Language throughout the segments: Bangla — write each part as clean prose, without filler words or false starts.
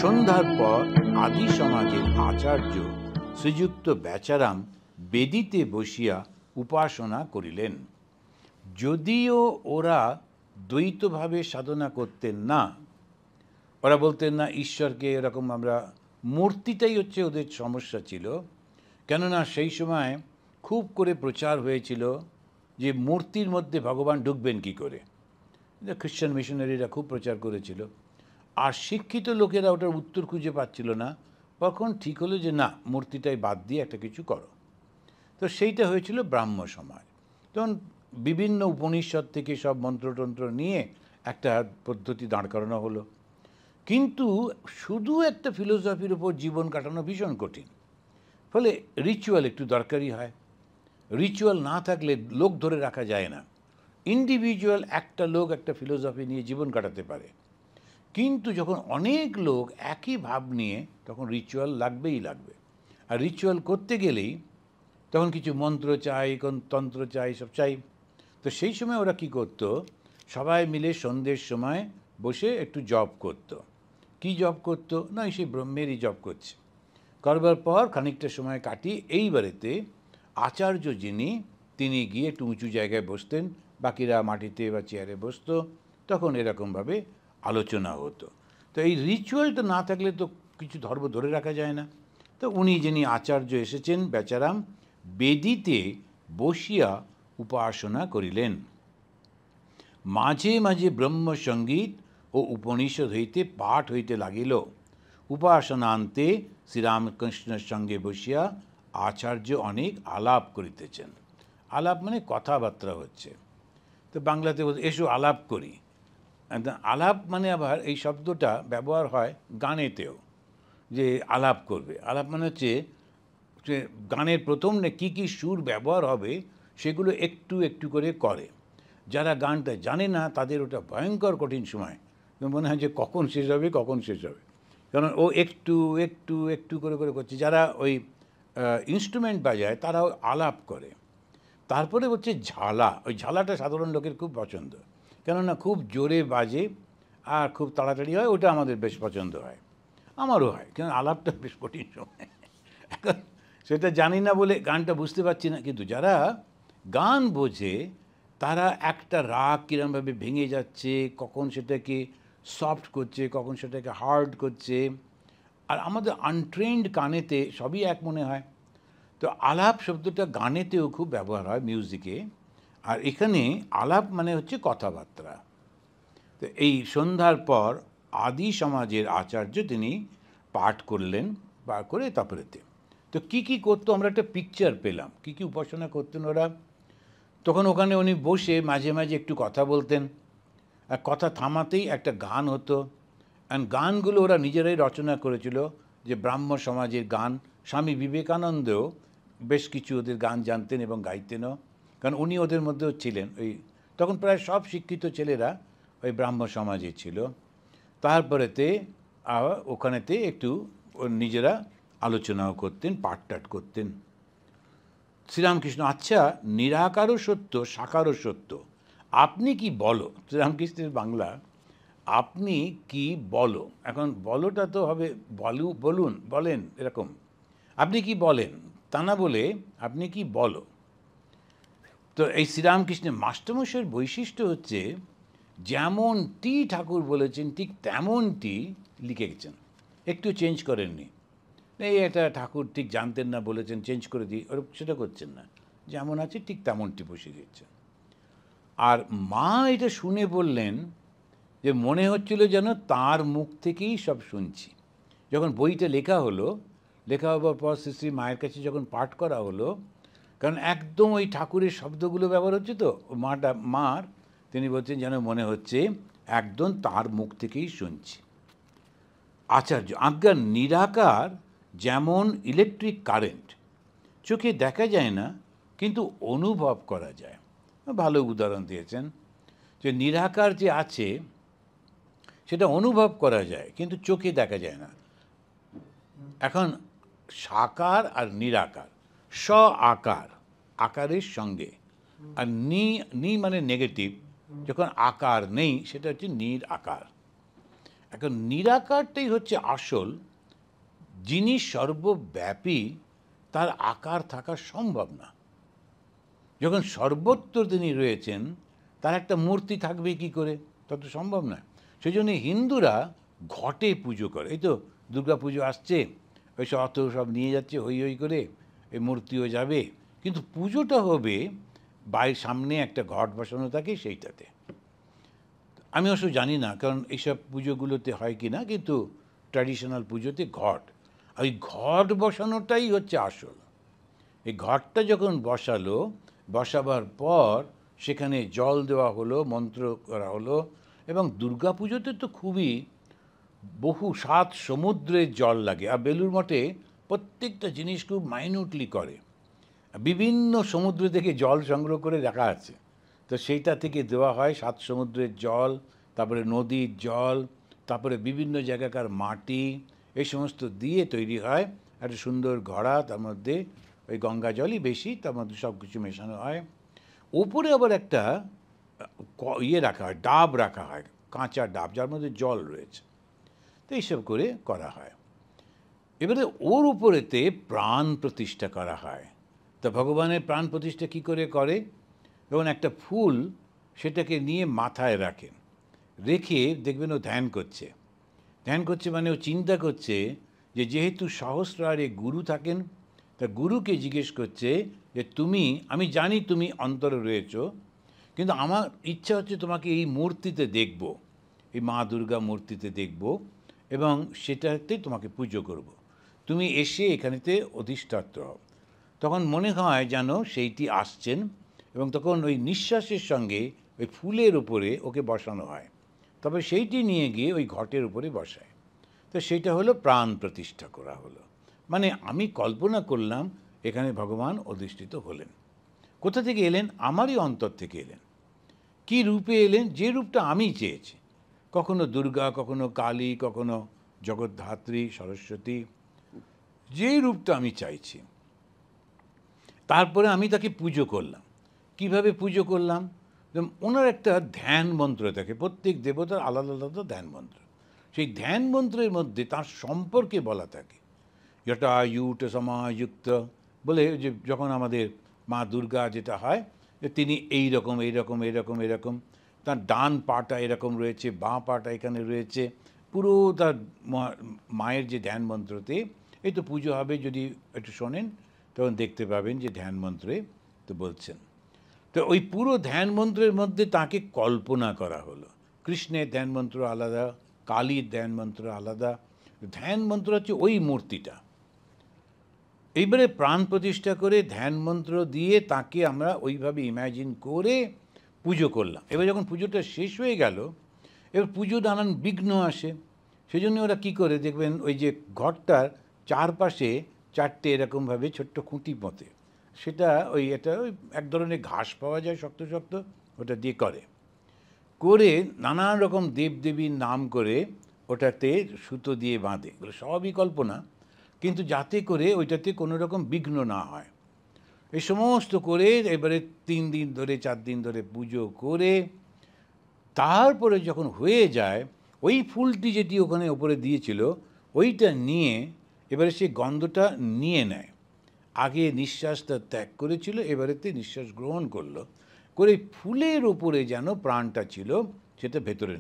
সন্ধ্যার পর আদি সমাজের আচার্য শ্রীযুক্ত বেচারাম বেদিতে বসিয়া উপাসনা করিলেন। যদিও ওরা দ্বৈতভাবে সাধনা করতেন না, ওরা বলতেন না ঈশ্বরকে এরকম আমরা, মূর্তিটাই হচ্ছে ওদের সমস্যা ছিল। কেননা সেই সময় খুব করে প্রচার হয়েছিল যে মূর্তির মধ্যে ভগবান ঢুকবেন কী করে। খ্রিশ্চান মিশনারিরা খুব প্রচার করেছিল, আর শিক্ষিত লোকেরা ওটার উত্তর খুঁজে পাচ্ছিল না। তখন ঠিক হলো যে না, মূর্তিটাই বাদ দিয়ে একটা কিছু করো। তো সেইটা হয়েছিল ব্রাহ্ম সমাজ। তখন বিভিন্ন উপনিষদ থেকে সব মন্ত্রতন্ত্র নিয়ে একটা পদ্ধতি দাঁড় করানো হলো। কিন্তু শুধু একটা ফিলোসফির উপর জীবন কাটানো ভীষণ কঠিন, ফলে রিচুয়াল একটু দরকারি হয়। রিচুয়াল না থাকলে লোক ধরে রাখা যায় না। ইন্ডিভিজুয়াল একটা লোক একটা ফিলোসফি নিয়ে জীবন কাটাতে পারে, কিন্তু যখন অনেক লোক একই ভাব নিয়ে, তখন রিচুয়াল লাগবেই লাগবে। আর রিচুয়াল করতে গেলেই তখন কিছু মন্ত্র চাই, কোন তন্ত্র চাই, সব চাই। তো সেই সময় ওরা কি করতো, সবাই মিলে সন্ধ্যের সময় বসে একটু জপ করতো। কি জপ করতো না, সেই ব্রহ্মেরই জপ করছে। করবার পর খানিকটা সময় কাটিয়ে এইবারেতে আচার্য যিনি, তিনি গিয়ে একটু উঁচু জায়গায় বসতেন, বাকিরা মাটিতে বা চেয়ারে বসতো। তখন এরকমভাবে আলোচনা হতো। তো এই রিচুয়ালটা না থাকলে তো কিছু ধর্ম ধরে রাখা যায় না। তো উনি যিনি আচার্য এসেছেন বেচারাম, বেদিতে বসিয়া উপাসনা করিলেন। মাঝে মাঝে ব্রহ্মসঙ্গীত ও উপনিষদ হইতে পাঠ হইতে লাগিল। উপাসনান্তে শ্রীরামকৃষ্ণের সঙ্গে বসিয়া আচার্য অনেক আলাপ করিতেছেন। আলাপ মানে কথাবার্তা হচ্ছে। তো বাংলাতে এসো আলাপ করি। আলাপ মানে আবার এই শব্দটা ব্যবহার হয় গানেতেও, যে আলাপ করবে। আলাপ মানে হচ্ছে যে গানের প্রথম কী কী সুর ব্যবহার হবে সেগুলো একটু একটু করে করে। যারা গানটা জানে না তাদের ওটা ভয়ঙ্কর কঠিন সময়, মনে হয় যে কখন শেষ হবে কখন শেষ হবে, কারণ ও একটু একটু একটু করে করে করছে। যারা ওই ইনস্ট্রুমেন্ট বাজায় তারাও আলাপ করে। তারপরে হচ্ছে ঝালা। ওই ঝালাটা সাধারণ লোকের খুব পছন্দ, কেননা খুব জোরে বাজে আর খুব তাড়াতাড়ি হয়, ওটা আমাদের বেশ পছন্দ হয়, আমারও হয়। কেন আলাপটা বেশ কঠিন সময়, এখন সেটা জানি না বলে গানটা বুঝতে পারছি না। কিন্তু যারা গান বোঝে তারা একটা রাগ কীরমভাবে ভেঙে যাচ্ছে, কখন সেটাকে সফট করছে, কখন সেটাকে হার্ড করছে, আর আমাদের আনট্রেন্ড কানেতে সবই এক মনে হয়। তো আলাপ শব্দটা গানেতেও খুব ব্যবহার হয়, মিউজিকে। আর এখানে আলাপ মানে হচ্ছে কথাবার্তা। তো এই সন্ধ্যার পর আদি সমাজের আচার্য তিনি পাঠ করলেন, পাঠ করে তারপরেতে তো কী কী করতো আমরা একটা পিকচার পেলাম, কী কী উপাসনা করতেন ওরা। তখন ওখানে উনি বসে মাঝে মাঝে একটু কথা বলতেন, আর কথা থামাতেই একটা গান হতো। অ্যান্ড গানগুলো ওরা নিজেরাই রচনা করেছিল, যে ব্রাহ্ম সমাজের গান। স্বামী বিবেকানন্দও বেশ কিছু ওদের গান জানতেন এবং গাইতেনও, কারণ উনি ওদের মধ্যেও ছিলেন। ওই তখন প্রায় সব শিক্ষিত ছেলেরা ওই ব্রাহ্ম সমাজে ছিল। তারপরেতে ওখানেতে একটু নিজেরা আলোচনাও করতেন, পাঠ টাঠ করতেন। শ্রীরামকৃষ্ণ, আচ্ছা, নিরাকারও সত্য, সাকারও সত্য, আপনি কি বলো। শ্রীরামকৃষ্ণের বাংলা, আপনি কি বলো। এখন বলোটা তো হবে বলুন, বলেন, এরকম। আপনি কি বলেন তা না বলে আপনি কি বলো। তো এই শ্রীরামকৃষ্ণের মাস্টারমশাইয়ের বৈশিষ্ট্য হচ্ছে যেমনটি ঠাকুর বলেছেন ঠিক তেমনটি লিখে গেছেন, একটু চেঞ্জ করেননি। এই এটা ঠাকুর ঠিক জানতেন না, বলেছেন চেঞ্জ করে দিই, ওর সেটা করছেন না। যেমন আছে ঠিক তেমনটি বসে দিচ্ছেন। আর মা এটা শুনে বললেন যে মনে হচ্ছিল যেন তার মুখ থেকেই সব শুনছি। যখন বইটা লেখা হলো, লেখা হবার পর শ্রী শ্রী মায়ের কাছে যখন পাঠ করা হলো, কারণ একদম ওই ঠাকুরের শব্দগুলো ব্যবহার হচ্ছে, তো মার তিনি বলছেন যেন মনে হচ্ছে একদম তার মুখ থেকেই শুনছি। আচার্য, আজ্ঞা, নিরাকার যেমন ইলেকট্রিক কারেন্ট, চোখে দেখা যায় না কিন্তু অনুভব করা যায়। ভালো উদাহরণ দিয়েছেন, যে নিরাকার যে আছে সেটা অনুভব করা যায় কিন্তু চোখে দেখা যায় না। এখন সাকার আর নিরাকার, স আকার, আকারের সঙ্গে, আর নি মানে নেগেটিভ, যখন আকার নেই সেটা হচ্ছে নির আকার। এখন নিরাকারটাই হচ্ছে আসল যিনি সর্বব্যাপী, তার আকার থাকা সম্ভব না। যখন সর্বত্র তিনি রয়েছেন, তার একটা মূর্তি থাকবে কি করে? তা তো সম্ভব না। সেই জন্য হিন্দুরা ঘটে পুজো করে। এই তো দুর্গা পুজো আসছে, ওই সব অত সব নিয়ে যাচ্ছে হই হই করে, এই মূর্তিও যাবে, কিন্তু পুজোটা হবে বাইরের সামনে একটা ঘট বসানো থাকে সেইটাতে। আমি অবশ্য জানি না কারণ এইসব পুজোগুলোতে হয় কি না, কিন্তু ট্র্যাডিশনাল পুজোতে ঘট, ওই ঘট বসানোটাই হচ্ছে আসল। এই ঘরটা যখন বসালো, বসাবার পর সেখানে জল দেওয়া হলো, মন্ত্র করা হলো, এবং দুর্গা পুজোতে তো খুবই বহু 7 সমুদ্রের জল লাগে। আর বেলুড় মঠে প্রত্যেকটা জিনিস খুব মাইনিউটলি করে, বিভিন্ন সমুদ্র থেকে জল সংগ্রহ করে রাখা আছে, তো সেইটা থেকে দেওয়া হয় 7 সমুদ্রের জল, তারপরে নদীর জল, তারপরে বিভিন্ন জায়গাকার মাটি, এই সমস্ত দিয়ে তৈরি হয় একটা সুন্দর ঘড়া। তার মধ্যে ওই গঙ্গা জলই বেশি, তার মধ্যে সব কিছু মেশানো হয়। ওপরে আবার একটা ইয়ে রাখা হয়, ডাব রাখা হয়, কাঁচা ডাব, যার মধ্যে জল রয়েছে। তো এইসব করে করা হয়। এবারে ওর উপরেতে প্রাণ প্রতিষ্ঠা করা হয়। তা ভগবানের প্রাণ প্রতিষ্ঠা কী করে করে? যেমন একটা ফুল, সেটাকে নিয়ে মাথায় রাখেন, রেখে দেখবেন ও ধ্যান করছে। ধ্যান করছে মানে ও চিন্তা করছে যে যেহেতু সহস্রারে গুরু থাকেন, তা গুরুকে জিজ্ঞেস করছে যে তুমি, আমি জানি তুমি অন্তরে রয়েছ, কিন্তু আমার ইচ্ছা হচ্ছে তোমাকে এই মূর্তিতে দেখব, এই মা দুর্গা মূর্তিতে দেখব, এবং সেটাতে তোমাকে পুজো করব। তুমি এসে এখানেতে অধিষ্ঠাত্র হও। তখন মনে হয় যেন সেইটি আসছেন, এবং তখন ওই নিঃশ্বাসের সঙ্গে ওই ফুলের উপরে ওকে বসানো হয়, তবে সেইটি নিয়ে গিয়ে ওই ঘটের উপরে বসায়। তো সেইটা হলো প্রাণ প্রতিষ্ঠা করা হলো। মানে আমি কল্পনা করলাম এখানে ভগবান অধিষ্ঠিত হলেন। কোথা থেকে এলেন? আমারই অন্তর থেকে এলেন। কি রূপে এলেন? যে রূপটা আমি চেয়েছি, কখনো দুর্গা, কখনো কালী, কখনো জগদ্ধাত্রী, সরস্বতী, যে রূপটা আমি চাইছি। তারপরে আমি তাকে পুজো করলাম। কিভাবে পুজো করলাম? ওনার একটা ধ্যান মন্ত্র থাকে, প্রত্যেক দেবতার আলাদা আলাদা ধ্যান মন্ত্র। সেই ধ্যান মন্ত্রের মধ্যে তার সম্পর্কে বলা থাকে, যটা ইউট সমাযুক্ত বলে, যে যখন আমাদের মা দুর্গা যেটা হয়, যে তিনি এই রকম এই রকম এরকম এরকম, তার ডান পাটা এরকম রয়েছে, বাঁ পাটা এখানে রয়েছে, পুরো তার মায়ের যে ধ্যান মন্ত্রতে, এই তো পুজো হবে, যদি একটু শোনেন তখন দেখতে পাবেন যে ধ্যান মন্ত্রে তো বলছেন। তো ওই পুরো ধ্যান মন্ত্রের মধ্যে তাকে কল্পনা করা হলো। কৃষ্ণের ধ্যান মন্ত্র আলাদা, কালীর ধ্যান মন্ত্র আলাদা, ধ্যান মন্ত্র হচ্ছে ওই মূর্তিটা। এইবারে প্রাণ প্রতিষ্ঠা করে ধ্যান মন্ত্র দিয়ে তাকে আমরা ওইভাবে ইম্যাজিন করে পুজো করলাম। এবার যখন পুজোটা শেষ হয়ে গেল, এবার পুজো নানান বিঘ্ন আসে। সেই জন্য ওরা কী করে, দেখবেন ওই যে ঘরটার চারপাশে 4টে এরকমভাবে ছোট্ট খুঁটি মতে, সেটা ওই এটা ওই এক ধরনের ঘাস পাওয়া যায় শক্ত শক্ত, ওটা দিয়ে করে নানান রকম দেবদেবীর নাম করে ওটাতে সুতো দিয়ে বাঁধে। এগুলো সবই কল্পনা, কিন্তু যাতে করে ওইটাতে কোনো রকম বিঘ্ন না হয়, এই সমস্ত করে এবারে 3 দিন ধরে 4 দিন ধরে পুজো করে তারপরে যখন হয়ে যায়, ওই ফুলটি যেটি ওখানে ওপরে দিয়েছিল ওইটা নিয়ে এবারে সে গন্ধটা নিয়ে নেয়। আগে নিঃশ্বাসটা ত্যাগ করেছিল, এবারেতে নিঃশ্বাস গ্রহণ করলো, করে ফুলের ওপরে যেন প্রাণটা ছিল সেটা ভেতরে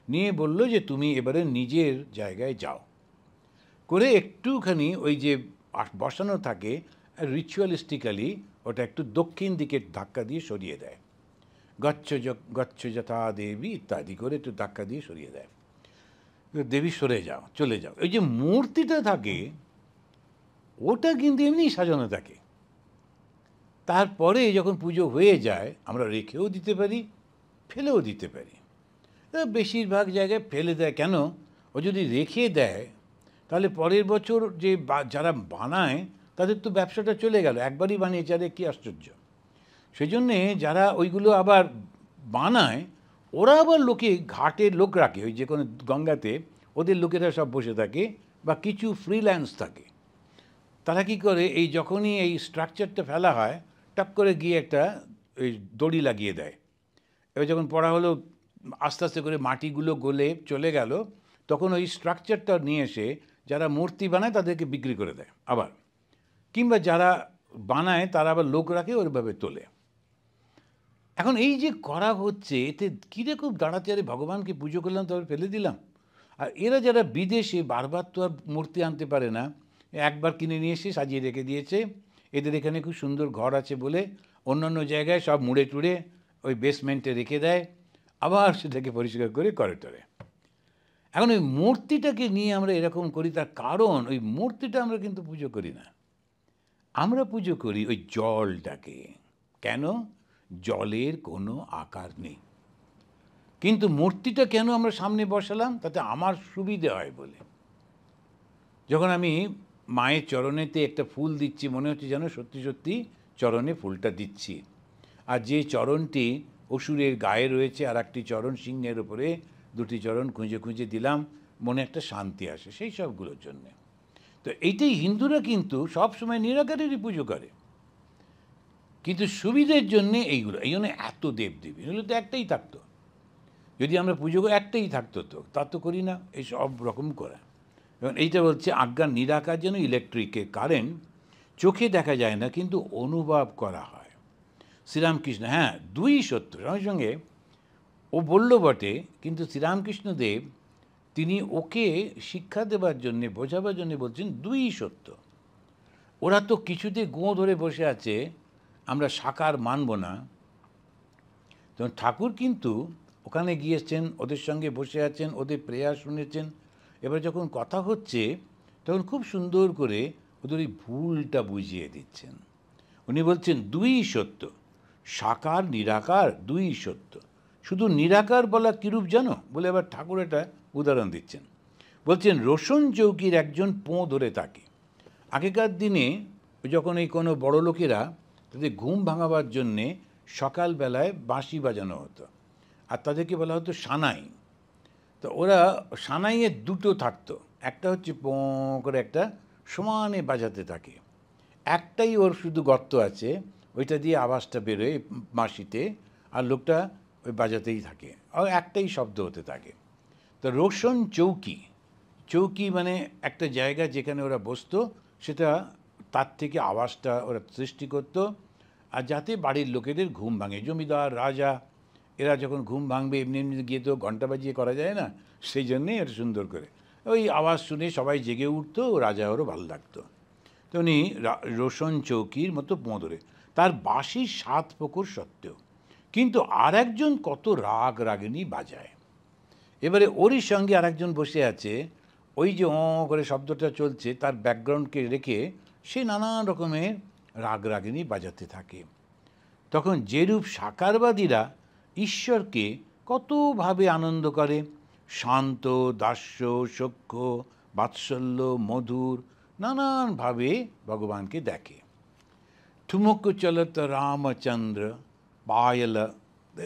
নিয়ে বলল যে তুমি এবারে নিজের জায়গায় যাও। করে একটুখানি ওই যে বসানো থাকে রিচুয়ালিস্টিক্যালি, ওটা একটু দক্ষিণ দিকে ধাক্কা দিয়ে সরিয়ে দেয়, গচ্ছ যথা দেবী ইত্যাদি করে একটু ধাক্কা দিয়ে সরিয়ে দেয়, দেবী সরে যাও, চলে যাও। এই যে মূর্তিটা থাকে ওটা কিন্তু এমনি সাজানো থাকে। তারপরে যখন পুজো হয়ে যায় আমরা রেখেও দিতে পারি, ফেলেও দিতে পারি। বেশিরভাগ জায়গায় ফেলে দেয়। কেন? ও যদি রেখে দেয় তাহলে পরের বছর যে যারা বানায় তাদের তো ব্যবসাটা চলে গেল, একবারই বানিয়েছে, আরে কী আশ্চর্য। সেই জন্যে যারা ওইগুলো আবার বানায়, ওরা আবার লোকে ঘাটের লোক রাখে, ওই যে কোনো গঙ্গাতে ওদের লোকেরা সব বসে থাকে, বা কিছু ফ্রিল্যান্স থাকে। তারা কি করে, এই যখনই এই স্ট্রাকচারটা ফেলা হয় টাক করে গিয়ে একটা ওই দড়ি লাগিয়ে দেয়। এবার যখন পড়া হলো, আস্তে আস্তে করে মাটিগুলো গলে চলে গেল, তখন ওই স্ট্রাকচারটা নিয়ে এসে যারা মূর্তি বানায় তাদেরকে বিক্রি করে দেয় আবার, কিংবা যারা বানায় তারা আবার লোক রাখে ওইভাবে তোলে। এখন এই যে করা হচ্ছে, এতে কীরকম দাঁড়াচ্ছে, আরে ভগবানকে পুজো করলাম তারপর ফেলে দিলাম। আর এরা যারা বিদেশে বারবার তো আর মূর্তি আনতে পারে না, একবার কিনে নিয়ে এসে সাজিয়ে রেখে দিয়েছে, এদের এখানে খুব সুন্দর ঘর আছে বলে অন্যান্য জায়গায় সব মুড়ে টুড়ে ওই বেসমেন্টে রেখে দেয়, আবার সেটাকে পরিষ্কার করে করে টরে। এখন ওই মূর্তিটাকে নিয়ে আমরা এরকম করি, তার কারণ ওই মূর্তিটা আমরা কিন্তু পুজো করি না, আমরা পুজো করি ওই জলটাকে। কেন? জলের কোনো আকার নেই, কিন্তু মূর্তিটা কেন আমরা সামনে বসালাম? তাতে আমার সুবিধে হয় বলে। যখন আমি মায়ের চরণেতে একটা ফুল দিচ্ছি, মনে হচ্ছে যেন সত্যি সত্যি চরণে ফুলটা দিচ্ছি। আর যে চরণটি অসুরের গায়ে রয়েছে আর একটি চরণ সিংহের উপরে, দুটি চরণ খুঁজে খুঁজে দিলাম, মনে একটা শান্তি আসে সেই সবগুলোর জন্যে। তো এইটাই হিন্দুরা কিন্তু সবসময় নিরাকারেরই পুজো করে, কিন্তু সুবিধের জন্যে এইগুলো। এই জন্য এত দেবদেবী, এগুলো তো একটাই থাকতো, যদি আমরা পুজো করি একটাই থাকতো, তো তা তো করি না, এই সব রকম করা। এবং এইটা বলছে আজ্ঞা নিরাকার যেন ইলেকট্রিকের কারেন্ট, চোখে দেখা যায় না কিন্তু অনুভব করা হয়। শ্রীরামকৃষ্ণ, হ্যাঁ দুই সত্য, সঙ্গে সঙ্গে ও বলল বটে, কিন্তু শ্রীরামকৃষ্ণদেব তিনি ওকে শিক্ষা দেবার জন্যে, বোঝাবার জন্যে বলছেন দুই সত্য। ওরা তো কিছুতে গোঁ ধরে বসে আছে আমরা সাকার মানব না। তখন ঠাকুর কিন্তু ওখানে গিয়েছেন, ওদের সঙ্গে বসে আছেন, ওদের প্রেয়ার শুনেছেন। এবার যখন কথা হচ্ছে তখন খুব সুন্দর করে ওদের ওই ভুলটা বুঝিয়ে দিচ্ছেন। উনি বলছেন দুই সত্য, সাকার নিরাকার দুই সত্য। শুধু নিরাকার বলা কীরূপ জানো বলে আবার ঠাকুর একটা উদাহরণ দিচ্ছেন। বলছেন রোশন চৌকির একজন পোঁ ধরে থাকে। আগেকার দিনে যখন এই কোনো বড় লোকেরা তাদের ঘুম ভাঙাবার জন্যে সকালবেলায় বাঁশি বাজানো হতো, আর তাদেরকে বলা হতো সানাই। তো ওরা সানাইয়ের দুটো থাকতো, একটা হচ্ছে পোঁ করে একটা সমানে বাজাতে থাকে, একটাই ওর শুধু গর্ত আছে, ওইটা দিয়ে আওয়াজটা বেরোয় বাঁশিতে, আর লোকটা ওই বাজাতেই থাকে, আর একটাই শব্দ হতে থাকে। তো রোশন চৌকি, চৌকি মানে একটা জায়গা যেখানে ওরা বসতো, সেটা তার থেকে আওয়াজটা ওরা সৃষ্টি করতো, আর যাতে বাড়ির লোকেদের ঘুম ভাঙে। জমিদার রাজা এরা যখন ঘুম ভাঙবে এমনি এমনি গিয়ে তো ঘণ্টা বাজিয়ে করা যায় না, সেই জন্যেই এটা সুন্দর করে ওই আওয়াজ শুনে সবাই জেগে উঠতো, রাজা ওরও ভালো লাগতো। তো উনি রোশন চৌকির মতো পোঁ ধরে, তার বাঁশির 7 প্রকর সত্ত্বেও কিন্তু আর একজন কত রাগ রাগিনী বাজায়। এবারে ওরই সঙ্গে আর একজন বসে আছে, ওই যে করে শব্দটা চলছে তার ব্যাকগ্রাউন্ডকে রেখে সে নানান রকমের রাগ রাগিনী বাজাতে থাকে। তখন যেরূপ সাকারবাদীরা ঈশ্বরকে কতভাবে আনন্দ করে, শান্ত, দাস্য, সখ্য, বাৎসল্য, মধুর, নানানভাবে ভগবানকে দেখে। ঠুমক চলত রামচন্দ্র পায়ল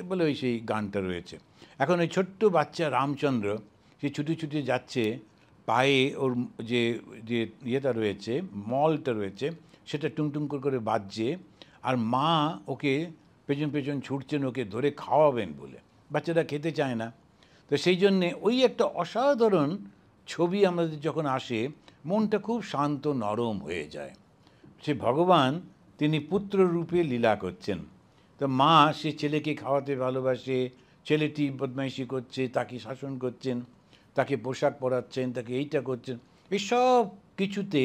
বলে ওই সেই গানটা রয়েছে। এখন ওই ছোট্ট বাচ্চা রামচন্দ্র সে ছুটে ছুটে যাচ্ছে, পায়ে ওর যে যে ইয়েটা রয়েছে, মলটা রয়েছে, সেটা টুংটুং করে বাজছে, আর মা ওকে পেছন পেছন ছুটছেন ওকে ধরে খাওয়াবেন বলে। বাচ্চারা খেতে চায় না, তো সেই জন্যে ওই একটা অসাধারণ ছবি আমাদের যখন আসে, মনটা খুব শান্ত নরম হয়ে যায়। সে ভগবান তিনি পুত্র রূপে লীলা করছেন। তো মা সে ছেলেকে খাওয়াতে ভালোবাসে, ছেলেটি বদমাইশি করছে, তাকে শাসন করছেন, তাকে পোশাক পরাচ্ছেন, তাকে এইটা করছেন, এসব কিছুতে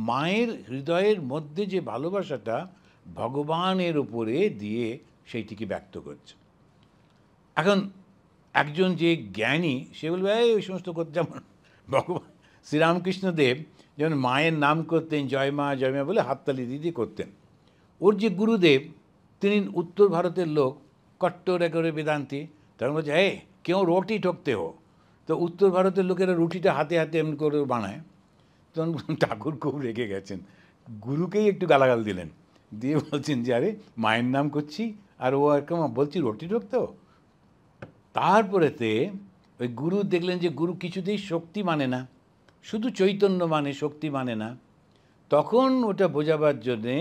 মায়ের হৃদয়ের মধ্যে যে ভালোবাসাটা ভগবানের উপরে দিয়ে সেইটিকে ব্যক্ত করছে। এখন একজন যে জ্ঞানী সে বলবে ওই সমস্ত করতে, যেমন ভগবান শ্রীরামকৃষ্ণদেব যেমন মায়ের নাম করতেন জয় মা বলে হাততালি দিয়ে করতেন। ওর যে গুরুদেব তিনি উত্তর ভারতের লোক, কট্টর একেবারে বেদান্তি, তার বলছে কেউ রুটি ঠকতে হো, তো উত্তর ভারতের লোকেরা রুটিটা হাতে হাতে এমনি করে বানায়। তখন ঠাকুর খুব রেগে গেছেন, গুরুকেই একটু গালাগাল দিলেন, দিয়ে বলছেন যে আরে মায়ের নাম করছি আর ও একদম বলছি রুটি ঠকতে হো। তারপরেতে ওই গুরু দেখলেন যে গুরু কিছুতেই শক্তি মানে না, শুধু চৈতন্য মানে, শক্তি মানে না। তখন ওটা বোঝাবার জন্যে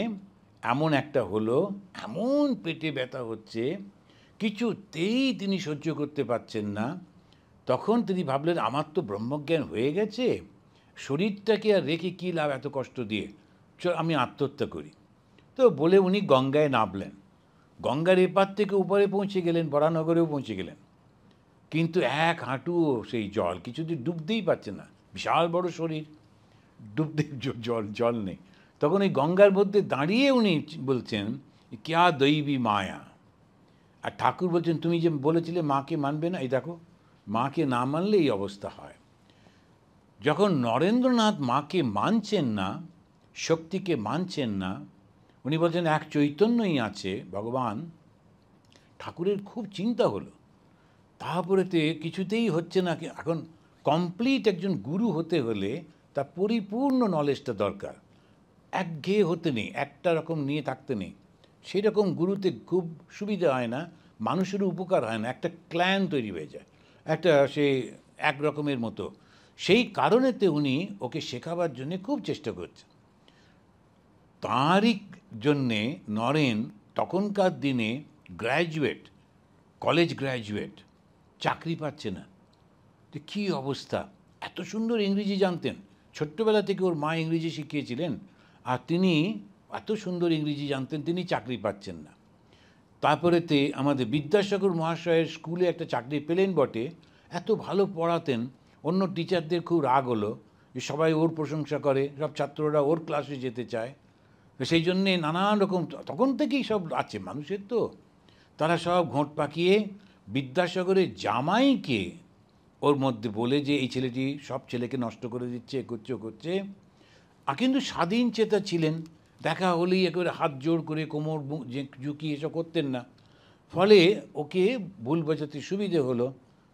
এমন একটা হলো, এমন পেটে ব্যথা হচ্ছে, কিছুতেই তিনি সহ্য করতে পারছেন না। তখন তিনি ভাবলেন আমার তো ব্রহ্মজ্ঞান হয়ে গেছে, শরীরটাকে আর রেখে কী লাভ এত কষ্ট দিয়ে, চল আমি আত্মহত্যা করি। তো বলে উনি গঙ্গায় নামলেন। গঙ্গার এপার থেকে উপরে পৌঁছে গেলেন, বরানগরেও পৌঁছে গেলেন, কিন্তু এক হাঁটু সেই জল, কিছুদিন ডুবতেই পারছে না, বিশাল বড় শরীর, ডুবতে জল জল নেই। তখন ওই গঙ্গার মধ্যে দাঁড়িয়ে উনি বলছেন ক্যা দৈবী মায়া। আর ঠাকুর বলছেন তুমি যে বলেছিলে মাকে মানবে না, এই দেখো মাকে না মানলে এই অবস্থা হয়। যখন নরেন্দ্রনাথ মাকে মানছেন না, শক্তিকে মানছেন না, উনি বলছেন এক চৈতন্যই আছে ভগবান, ঠাকুরের খুব চিন্তা হলো। তারপরেতে কিছুতেই হচ্ছে না, এখন কমপ্লিট একজন গুরু হতে হলে তার পরিপূর্ণ নলেজটা দরকার, একঘেয়ে হতে নেই, একটা রকম নিয়ে থাকতে নেই। সেই রকম গুরুতে খুব সুবিধা হয় না, মানুষেরও উপকার হয় না, একটা ক্ল্যান তৈরি হয়ে যায়, একটা সে এক রকমের মতো। সেই কারণেতে উনি ওকে শেখাবার জন্যে খুব চেষ্টা করছেন। তাঁরই জন্যে নরেন তখনকার দিনে গ্র্যাজুয়েট, কলেজ গ্র্যাজুয়েট, চাকরি পাচ্ছে না। তো কী অবস্থা, এত সুন্দর ইংরেজি জানতেন, ছোট্টবেলা থেকে ওর মা ইংরেজি শিখিয়েছিলেন, আর তিনি এত সুন্দর ইংরেজি জানতেন, তিনি চাকরি পাচ্ছেন না। তারপরেতে আমাদের বিদ্যাসাগর মহাশয়ের স্কুলে একটা চাকরি পেলেন বটে, এত ভালো পড়াতেন, অন্য টিচারদের খুব রাগ হলো যে সবাই ওর প্রশংসা করে, সব ছাত্ররা ওর ক্লাসে যেতে চায়। তো সেই জন্যে নানান রকম তখন থেকেই সব আছে মানুষের, তো তারা সব ঘোঁট পাকিয়ে বিদ্যাসাগরের জামাইকে ওর মধ্যে বলে যে এই ছেলেটি সব ছেলেকে নষ্ট করে দিচ্ছে, করছে। আর কিন্তু স্বাধীন চেতা ছিলেন, দেখা হলেই একেবারে হাত জোর করে কোমর ঝুঁকিয়ে এসব করতেন না। ফলে ওকে ভুল বোঝাতে সুবিধে হলো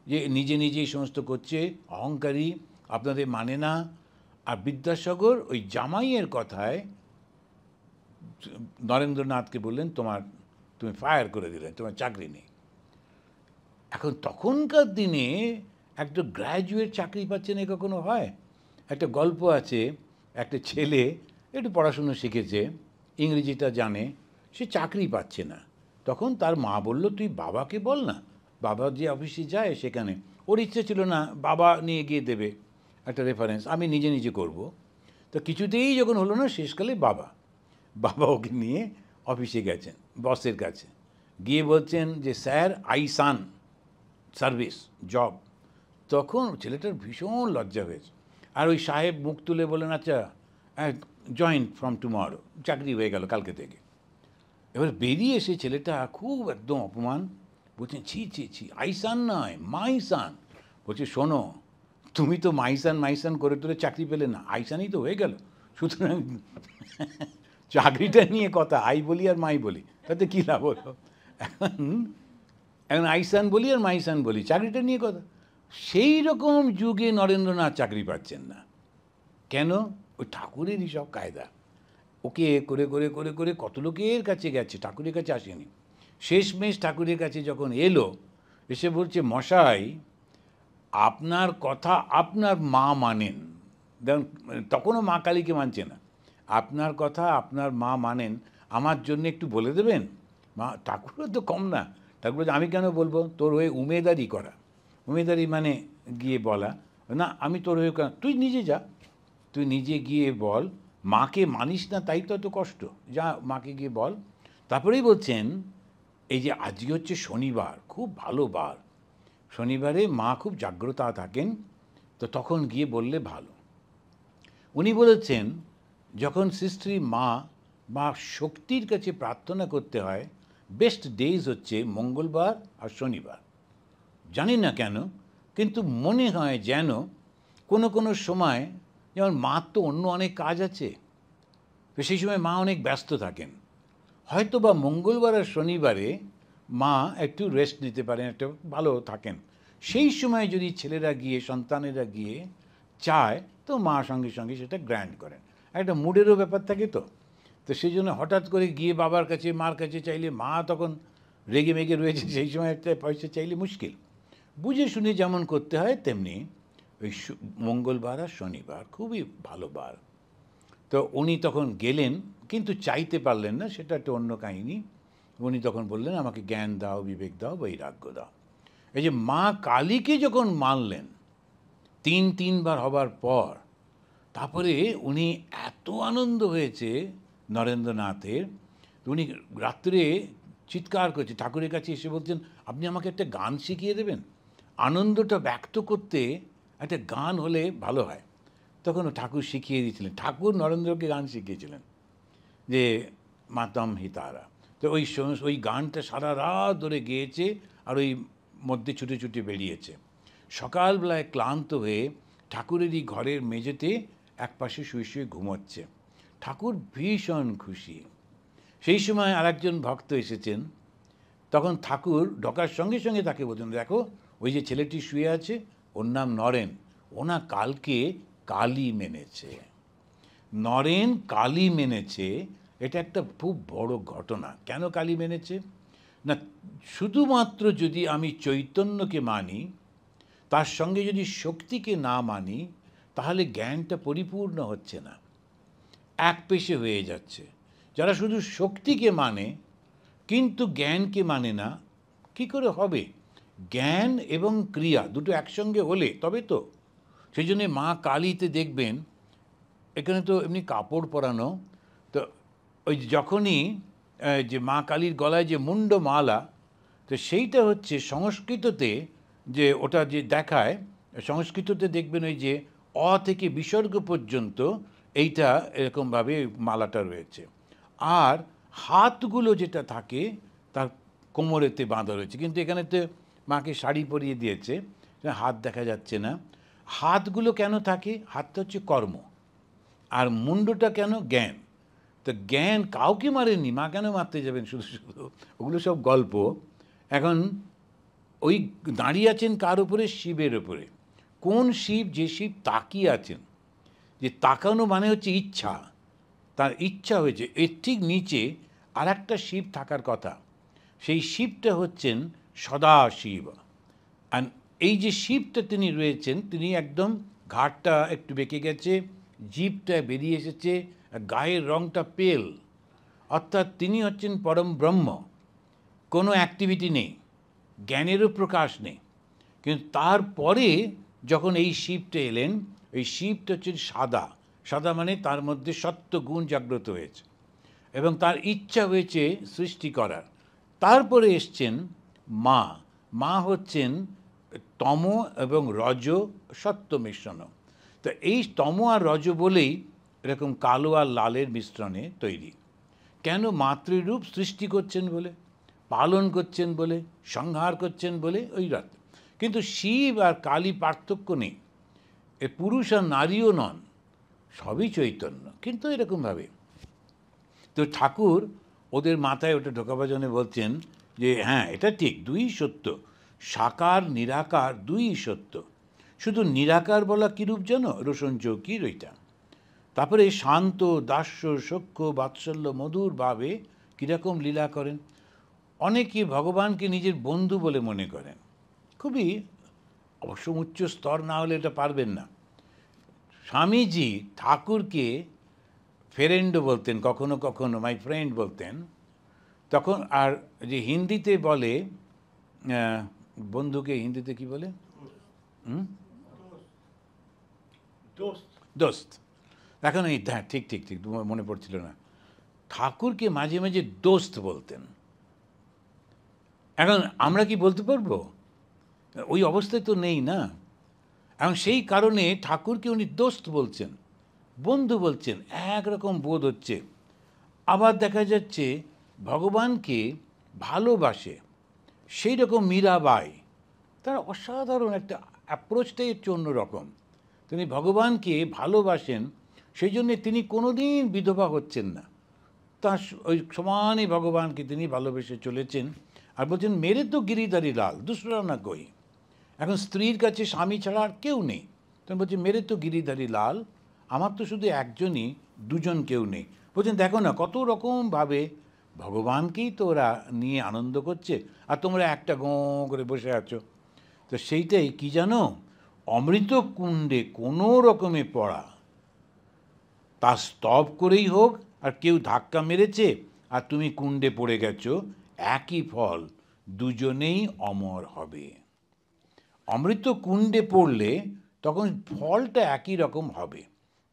যে নিজে নিজেই সমস্ত করছে, অহংকারী, আপনাদের মানে না। আর বিদ্যাসাগর ওই জামাইয়ের কথায় নরেন্দ্রনাথকে বললেন তুমি ফায়ার করে দিলেন, তোমার চাকরি নেই। এখন তখনকার দিনে একটা গ্র্যাজুয়েট চাকরি পাচ্ছে না, কখনো হয়? একটা গল্প আছে, একটা ছেলে একটু পড়াশুনো শিখেছে, ইংরেজিটা জানে, সে চাকরি পাচ্ছে না। তখন তার মা বলল তুই বাবাকে বল না, বাবা যে অফিসে যায় সেখানে। ওর ইচ্ছে ছিল না বাবা নিয়ে গিয়ে দেবে একটা রেফারেন্স, আমি নিজে নিজে করব। তো কিছুতেই যখন হলো না, শেষকালে বাবা ওকে নিয়ে অফিসে গেছেন বসের কাছে, গিয়ে বলছেন যে স্যার আইসান সার্ভিস জব। তখন ছেলেটার ভীষণ লজ্জা হয়েছে, আর ওই সাহেব মুখ তুলে বলেন আচ্ছা জয়েন ফ্রম টুমরো, চাকরি হয়ে গেল কালকে থেকে। এবার বেরিয়ে এসে ছেলেটা খুব একদম অপমান, বলছেন ছি ছি ছি, আইসান নয় মাইসান। বলছে শোনো, তুমি তো মাইসান করে তোরে চাকরি পেলে না, আইসানই তো হয়ে গেল, সুতরাং চাকরিটা নিয়ে কথা আই বলি আর মাই বলি তাতে কী লাভ হলো। এখন আইসান বলি আর মাইসান বলি, চাকরিটা নিয়ে কথা। সেই রকম যুগে নরেন্দ্রনাথ চাকরি পাচ্ছেন না কেন? ওই ঠাকুরেরই সব কায়দা। ওকে করে করে করে করে কত লোকের কাছে গেছে, ঠাকুরের কাছে আসেনি। শেষমেশ ঠাকুরের কাছে যখন এলো, এসে বলছে মশাই আপনার কথা আপনার মা মানেন। দেখুন তখনও মা কালীকে মানছে না, আপনার কথা আপনার মা মানেন, আমার জন্য একটু বলে দেবেন। মা ঠাকুরও তো কম না, ঠাকুর বলছে আমি কেন বলবো, তোর হয়ে উমেদারি করা। উমেদারি মানে গিয়ে বলা না, আমি তোর হয়ে তুই নিজে যা, তুই নিজে গিয়ে বল, মাকে মানিস না তাই তো এত কষ্ট, যা মাকে গিয়ে বল। তারপরেই বলছেন এই যে আজকে হচ্ছে শনিবার, খুব ভালো বার, শনিবারে মা খুব জাগ্রতা থাকেন, তো তখন গিয়ে বললে ভালো। উনি বলেছেন যখন শ্রী মা শক্তির কাছে প্রার্থনা করতে হয়, বেস্ট ডেজ হচ্ছে মঙ্গলবার আর শনিবার। জানি না কেন, কিন্তু মনে হয় যেন কোনো সময়, যেমন মার তো অন্য অনেক কাজ আছে, তো সেই সময় মা অনেক ব্যস্ত থাকেন, হয়তো বা মঙ্গলবার আর শনিবারে মা একটু রেস্ট নিতে পারেন, একটু ভালো থাকেন। সেই সময় যদি ছেলেরা গিয়ে সন্তানেরা গিয়ে চায়, তো মা সঙ্গে সঙ্গে সেটা গ্র্যান্ড করেন। একটা মুডেরও ব্যাপার থাকে, তো সেই জন্য হঠাৎ করে গিয়ে বাবার কাছে মার কাছে চাইলে মা তখন রেগে মেগে রয়েছে, সেই সময় একটা পয়সা চাইলে মুশকিল। বুঝে শুনে যেমন করতে হয় তেমনি ওই মঙ্গলবার আর শনিবার খুবই ভালো বার। তো উনি তখন গেলেন, কিন্তু চাইতে পারলেন না, সেটা একটা অন্য কাহিনী। উনি তখন বললেন আমাকে জ্ঞান দাও, বিবেক দাও, বৈরাগ্য দাও। এই যে মা কালীকে যখন মানলেন তিনবার হবার পর, তারপরে উনি এত আনন্দ হয়েছে নরেন্দ্রনাথের, উনি রাত্রে চিৎকার করছে ঠাকুরের কাছে এসে বলছেন, আপনি আমাকে একটা গান শিখিয়ে দেবেন, আনন্দটা ব্যক্ত করতে একটা গান হলে ভালো হয়। তখন ঠাকুর শিখিয়ে দিয়েছিলেন, ঠাকুর নরেন্দ্রকে গান শিখিয়েছিলেন যে মাতম হিতারা। তো ওই গানটা সারা রাত ধরে গেয়েছে, আর ওই মধ্যে ছুটে ছুটে বেরিয়েছে। সকালবেলায় ক্লান্ত হয়ে ঠাকুরেরই ঘরের মেঝেতে একপাশে শুয়ে শুয়ে ঘুমোচ্ছে। ঠাকুর ভীষণ খুশি। সেই সময় আরেকজন ভক্ত এসেছেন, তখন ঠাকুর ঢোকার সঙ্গে সঙ্গে তাকে বলছেন, দেখো ওই যে ছেলেটি শুয়ে আছে ওর নাম নরেন, ওনা কালকে কালী মেনেছে। নরেন কালী মেনেছে, এটা একটা খুব বড় ঘটনা। কেন কালী মেনেছে না, শুধুমাত্র যদি আমি চৈতন্যকে মানি, তার সঙ্গে যদি শক্তিকে না মানি, তাহলে জ্ঞানটা পরিপূর্ণ হচ্ছে না, এক পেশে হয়ে যাচ্ছে। যারা শুধু শক্তিকে মানে কিন্তু জ্ঞানকে মানে না, কি করে হবে? জ্ঞান এবং ক্রিয়া দুটো একসঙ্গে হলে তবে তো। সেই জন্যে মা কালীতে দেখবেন এখানে তো এমনি কাপড় পরানো, তো ওই যখনই যে মা কালীর গলায় যে মুন্ডমালা, তো সেইটা হচ্ছে সংস্কৃততে যে ওটা যে দেখায়, সংস্কৃততে দেখবেন ওই যে অ থেকে বিসর্গ পর্যন্ত এইটা এরকমভাবে মালাটা রয়েছে। আর হাতগুলো যেটা থাকে তার কোমরেতে বাঁধা রয়েছে, কিন্তু এখানেতে মাকে শাড়ি পরিয়ে দিয়েছে, হাত দেখা যাচ্ছে না। হাতগুলো কেন থাকে? হাতটা হচ্ছে কর্ম, আর মুন্ডটা কেন? জ্ঞান। তো জ্ঞান কাউকে মারেনি, মা কেন মারতে যাবেন শুধু শুধু? ওগুলো সব গল্প। এখন ওই দাঁড়িয়ে আছেন কার উপরে? শিবের উপরে। কোন শিব? যে শিব তাকিয়ে আছেন। যে তাকানো মানে হচ্ছে ইচ্ছা, তার ইচ্ছা হয়েছে। এর ঠিক নিচে আর একটা শিব থাকার কথা, সেই শিবটা হচ্ছেন সদাশিব। আর এই যে শিবটা তিনি রয়েছেন, তিনি একদম ঘাটটা একটু বেঁকে গেছে, জিভটা বেরিয়ে এসেছে, গায়ের রঙটা পেল, অর্থাৎ তিনি হচ্ছেন পরম ব্রহ্ম। কোনো অ্যাক্টিভিটি নেই, জ্ঞানেরও প্রকাশ নেই। কিন্তু তারপরে যখন এই শিবটা এলেন, এই শিবটা হচ্ছে সাদা। সাদা মানে তার মধ্যে সত্য গুণ জাগ্রত হয়েছে এবং তার ইচ্ছা হয়েছে সৃষ্টি করার। তারপরে এসছেন মা। মা হচ্ছেন তম এবং রজ সত্য মিশ্রণ। তো এই তম আর রজ বলেই এরকম কালো আর লালের মিশ্রণে তৈরি। কেন? মাতৃরূপ সৃষ্টি করছেন বলে, পালন করছেন বলে, সংহার করছেন বলে ওই রাত। কিন্তু শিব আর কালী পার্থক্য নেই, এ পুরুষ আর নারীও নন, সবই চৈতন্য, কিন্তু এরকমভাবে। তো ঠাকুর ওদের মাথায় ওটা ঢোকাবার জন্য বলছেন যে হ্যাঁ, এটা ঠিক, দুই সত্য, সাকার নিরাকার দুই সত্য। শুধু নিরাকার বলা কীরূপ যেন? রোশন চৌকির ওইটা। তারপরে শান্ত, দাস্য, সখ্য, বাৎসল্য, মধুর ভাবে কীরকম লীলা করেন। অনেকে ভগবানকে নিজের বন্ধু বলে মনে করেন, খুবই অবশ্য উচ্চ স্তর না হলে এটা পারবেন না। স্বামীজি ঠাকুরকে ফ্রেন্ডও বলতেন, কখনো কখনো মাই ফ্রেন্ড বলতেন। তখন আর যে হিন্দিতে বলে বন্ধুকে হিন্দিতে কি বলে? দোস্ত। এখন এই হ্যাঁ, ঠিক ঠিক ঠিক মনে পড়ছিল না। ঠাকুরকে মাঝে মাঝে দোস্ত বলতেন। এখন আমরা কি বলতে পারবো? ওই অবস্থায় তো নেই না। এখন সেই কারণে ঠাকুরকে উনি দোস্ত বলছেন, বন্ধু বলছেন, একরকম বোধ হচ্ছে। আবার দেখা যাচ্ছে ভগবানকে ভালোবাসে, সেই রকম মীরাবাই, তার অসাধারণ একটা অ্যাপ্রোচটাই হচ্ছে অন্যরকম। তিনি ভগবানকে ভালোবাসেন, সেই জন্যে তিনি কোনোদিন বিধবা হচ্ছেন না, তার ওই সমানে ভগবানকে তিনি ভালোবেসে চলেছেন। আর বলছেন মেরে তো গিরিধারী লাল দুসরা না কই। এখন স্ত্রীর কাছে স্বামী ছাড়া আর কেউ নেই, তখন বলছে মেরে তো গিরিধারী লাল, আমার তো শুধু একজনই, দুজন কেউ নেই। বলছেন দেখো না কত রকমভাবে ভগবানকেই তো ওরা নিয়ে আনন্দ করছে, আর তোমরা একটা গোঁ করে বসে আছো। তো সেইটাই কি জানো, অমৃত কুণ্ডে কোনো রকমে পড়া, তা স্তব করেই হোক, আর কেউ ধাক্কা মেরেছে আর তুমি কুণ্ডে পড়ে গেছো, একই ফল, দুজনেই অমর হবে। অমৃত কুণ্ডে পড়লে তখন ফলটা একই রকম হবে।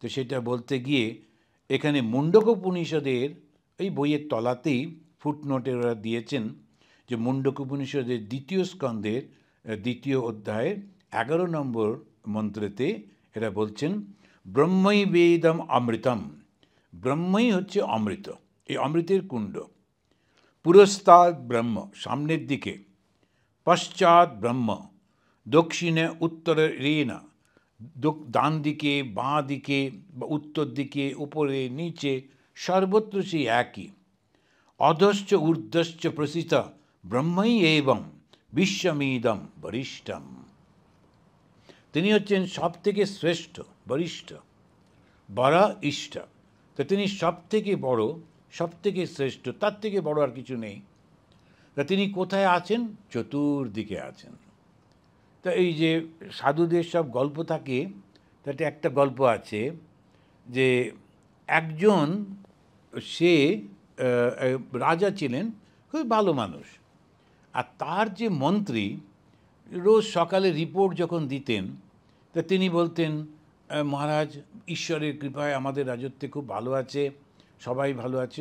তো সেটা বলতে গিয়ে এখানে মুণ্ডকোপনিষদের এই বইয়ের তলাতেই ফুটনোটে ওরা দিয়েছেন যে মুণ্ডকোপনিষদের 2য় স্কন্ধের 2য় অধ্যায়ের 11 নম্বর মন্ত্রেতে এরা বলছেন ব্রহ্মৈ বেদম অমৃতম, ব্রহ্মই হচ্ছে অমৃত, এই অমৃতের কুণ্ড। পুরস্তাদ ব্রহ্ম, সামনের দিকে, পশ্চাৎ ব্রহ্ম, দক্ষিণে উত্তরে রেনা, ডান দিকে বাঁ দিকে বা উত্তর দিকে উপরে নিচে সর্বত্র সেই একই। অধশ্চ ঊর্ধ্বশ্চ প্রসিত ব্রহ্মই এবং বিশ্বমিদম বরিষ্ঠম, তিনি হচ্ছেন সব থেকে শ্রেষ্ঠ, বরিষ্ঠ, বরা ইষ্ট, তো তিনি সব থেকে বড়, সব থেকে শ্রেষ্ঠ, তার থেকে বড় আর কিছু নেই। তা তিনি কোথায় আছেন? চতুর্দিকে আছেন। তা এই যে সাধুদের সব গল্প থাকে, তাতে একটা গল্প আছে যে একজন, সে রাজা ছিলেন, খুব ভালো মানুষ, আর তার যে মন্ত্রী রোজ সকালে রিপোর্ট যখন দিতেন, তা তিনি বলতেন মহারাজ ঈশ্বরের কৃপায় আমাদের রাজত্বে খুব ভালো আছে, সবাই ভালো আছে।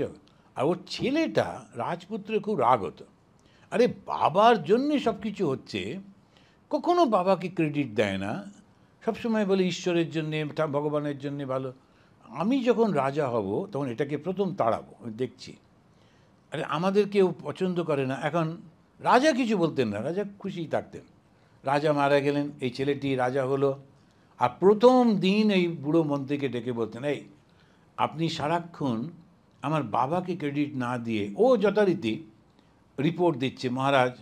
আর ওর ছেলেটা রাজপুত্রের খুব রাগ হতো, আরে বাবার জন্যে সব কিছু হচ্ছে, কখনো বাবাকে ক্রেডিট দেয় না, সবসময় বলে ঈশ্বরের জন্যে, ভগবানের জন্যে ভালো, আমি যখন রাজা হব তখন এটাকে প্রথম তাড়াবো, আমি দেখছি। আরে আমাদের কেউ পছন্দ করে না। এখন রাজা কিছু বলতেন না, রাজা খুশিই থাকতেন। রাজা মারা গেলেন, এই ছেলেটি রাজা হলো, আর প্রথম দিন এই বুড়ো মন্ত্রীকে ডেকে বলতেন, এই আপনি সারাক্ষণ আমার বাবাকে ক্রেডিট না দিয়ে, ও যথারীতি রিপোর্ট দিচ্ছে মহারাজ